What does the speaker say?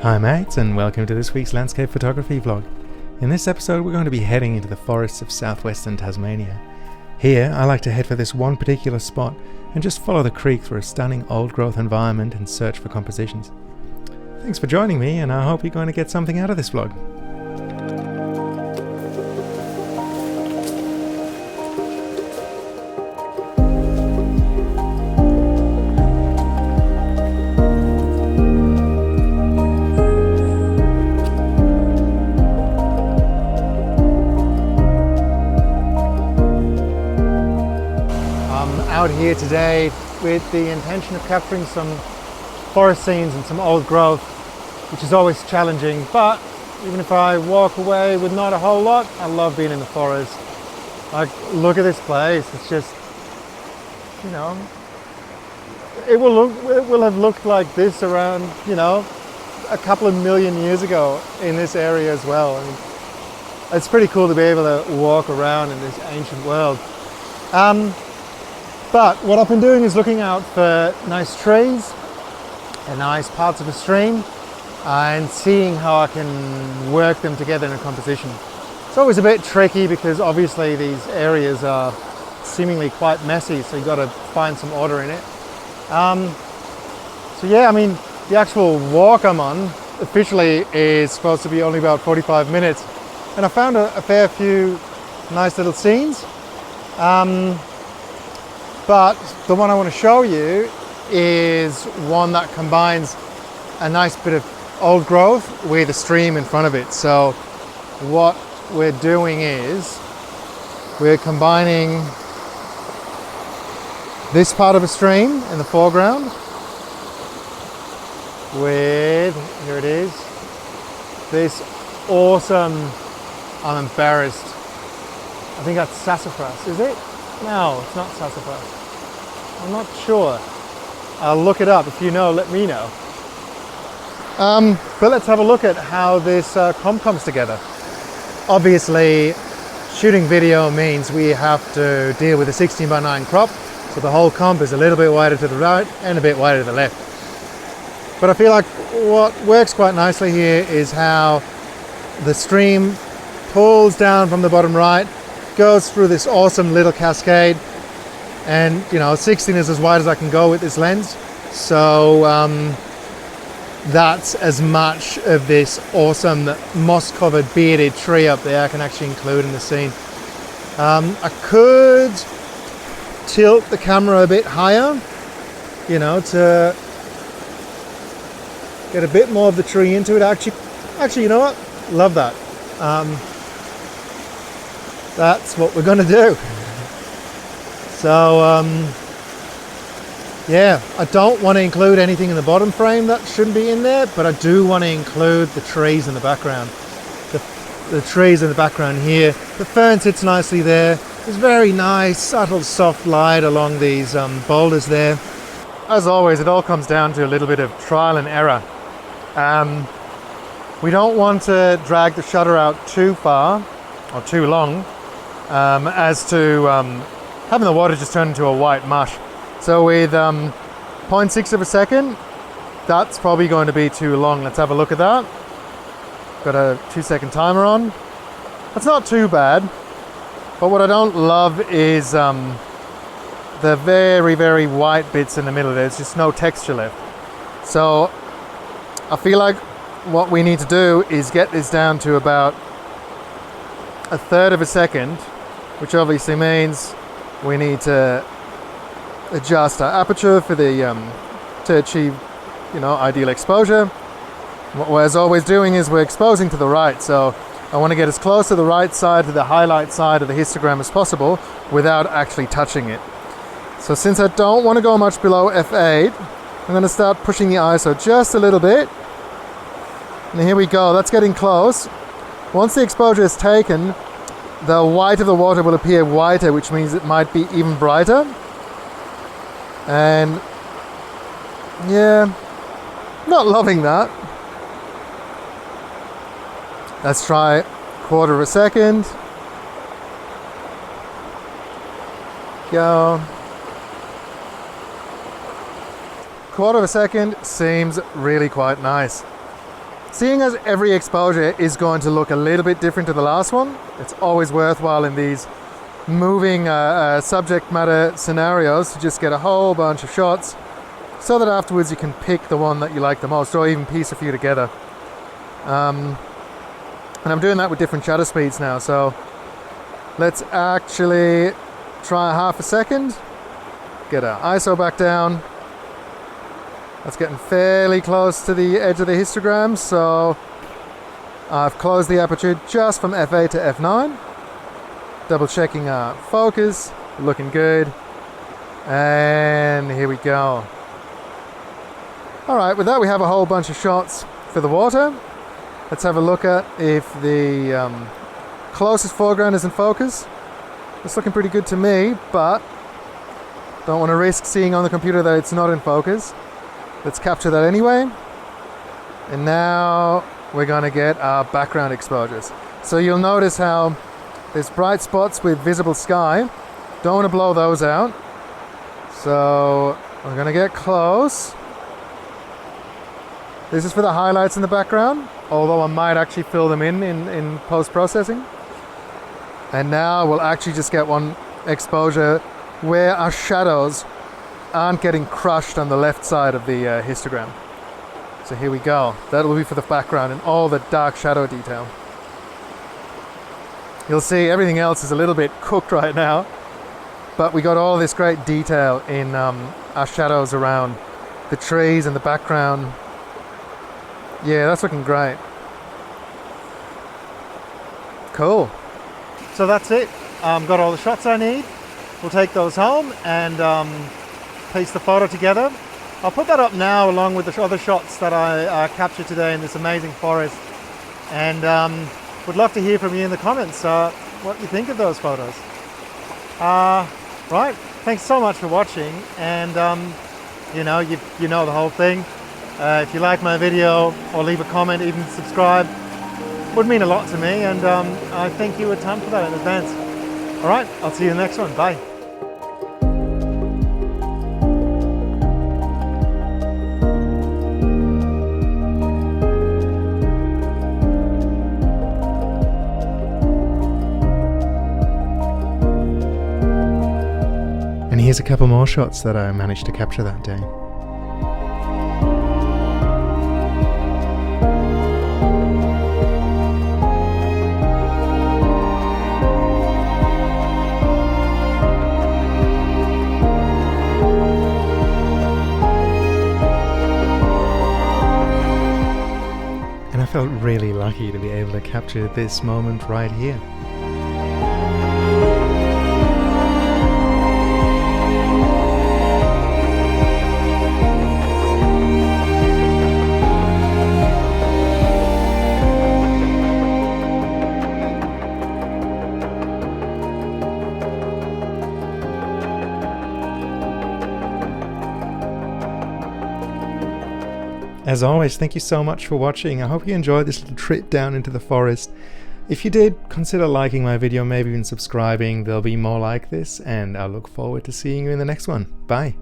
Hi mates, and welcome to this week's landscape photography vlog. In this episode we're going to be heading into the forests of southwestern Tasmania. Here I like to head for this one particular spot and just follow the creek through a stunning old growth environment and search for compositions. Thanks for joining me, and I hope you're going to get something out of this vlog. Out here today with the intention of capturing some forest scenes and some old growth, which is always challenging, but even if I walk away with not a whole lot, I love being in the forest. Like, look at this place. It's just, you know, it will have looked like this around, you know, a couple of million years ago in this area as well. I mean, it's pretty cool to be able to walk around in this ancient world. But what I've been doing is looking out for nice trees and nice parts of a stream and seeing how I can work them together in a composition. It's always a bit tricky because obviously these areas are seemingly quite messy, so you've got to find some order in it. So yeah, I mean, the actual walk I'm on officially is supposed to be only about 45 minutes, and I found a fair few nice little scenes. But the one I want to show you is one that combines a nice bit of old growth with a stream in front of it. So what we're doing is we're combining this part of a stream in the foreground with, here it is, this awesome, I'm embarrassed, I think that's sassafras, is it? No, it's not sassafras. I'm not sure. I'll look it up. If you know, let me know. But let's have a look at how this comp comes together. Obviously, shooting video means we have to deal with a 16:9 crop, so the whole comp is a little bit wider to the right and a bit wider to the left. But I feel like what works quite nicely here is how the stream pulls down from the bottom right, goes through this awesome little cascade, and you know, 16 is as wide as I can go with this lens, so that's as much of this awesome moss covered bearded tree up there I can actually include in the scene. I could tilt the camera a bit higher, you know, to get a bit more of the tree into it. Actually, you know what, love that. That's what we're gonna do. So yeah, I don't want to include anything in the bottom frame that shouldn't be in there, but I do want to include the trees in the background. The trees in the background here. The fern sits nicely there. There's very nice, subtle, soft light along these boulders there. As always, it all comes down to a little bit of trial and error. We don't want to drag the shutter out too far or too long, as to having the water just turn into a white mush. So with 0.6 of a second, that's probably going to be too long. Let's have a look at that. Got a 2-second timer on. That's not too bad, but what I don't love is the very, very white bits in the middle. There's just no texture left. So I feel like what we need to do is get this down to about 1/3 of a second, which obviously means we need to adjust our aperture for the to achieve, you know, ideal exposure. What we're as always doing is we're exposing to the right, so I want to get as close to the right side, to the highlight side of the histogram as possible without actually touching it. So since I don't want to go much below f8, I'm going to start pushing the ISO just a little bit. And here we go, that's getting close. Once the exposure is taken, the white of the water will appear whiter, which means it might be even brighter. And yeah, not loving that. Let's try 1/4 of a second. Go. 1/4 of a second seems really quite nice. seeing as every exposure is going to look a little bit different to the last one, it's always worthwhile in these moving subject matter scenarios to just get a whole bunch of shots so that afterwards you can pick the one that you like the most, or even piece a few together. And I'm doing that with different shutter speeds now, so let's actually try half a second, get our ISO back down. That's getting fairly close to the edge of the histogram, so I've closed the aperture just from f8 to f9. Double checking our focus, looking good. And here we go. Alright, with that we have a whole bunch of shots for the water. Let's have a look at if the closest foreground is in focus. It's looking pretty good to me, but don't want to risk seeing on the computer that it's not in focus. Let's capture that anyway. And now we're going to get our background exposures. So you'll notice how there's bright spots with visible sky. Don't want to blow those out. So we're going to get close. This is for the highlights in the background, although I might actually fill them in post-processing. And now we'll actually just get one exposure where our shadows aren't getting crushed on the left side of the histogram. So here we go. That'll be for the background and all the dark shadow detail. You'll see everything else is a little bit cooked right now, but we got all this great detail in our shadows around the trees and the background. Yeah, that's looking great. Cool. So that's it. Got all the shots I need. We'll take those home and piece the photo together. I'll put that up now along with the other shots that I captured today in this amazing forest. And would love to hear from you in the comments what you think of those photos. Right, thanks so much for watching. And you know the whole thing. If you like my video, or leave a comment, even subscribe, would mean a lot to me, and I thank you a ton for that in advance. Alright, I'll see you in the next one. Bye. And here's a couple more shots that I managed to capture that day. I felt really lucky to be able to capture this moment right here. As always, thank you so much for watching. I hope you enjoyed this little trip down into the forest. If you did, consider liking my video, maybe even subscribing. There'll be more like this, and I look forward to seeing you in the next one. Bye.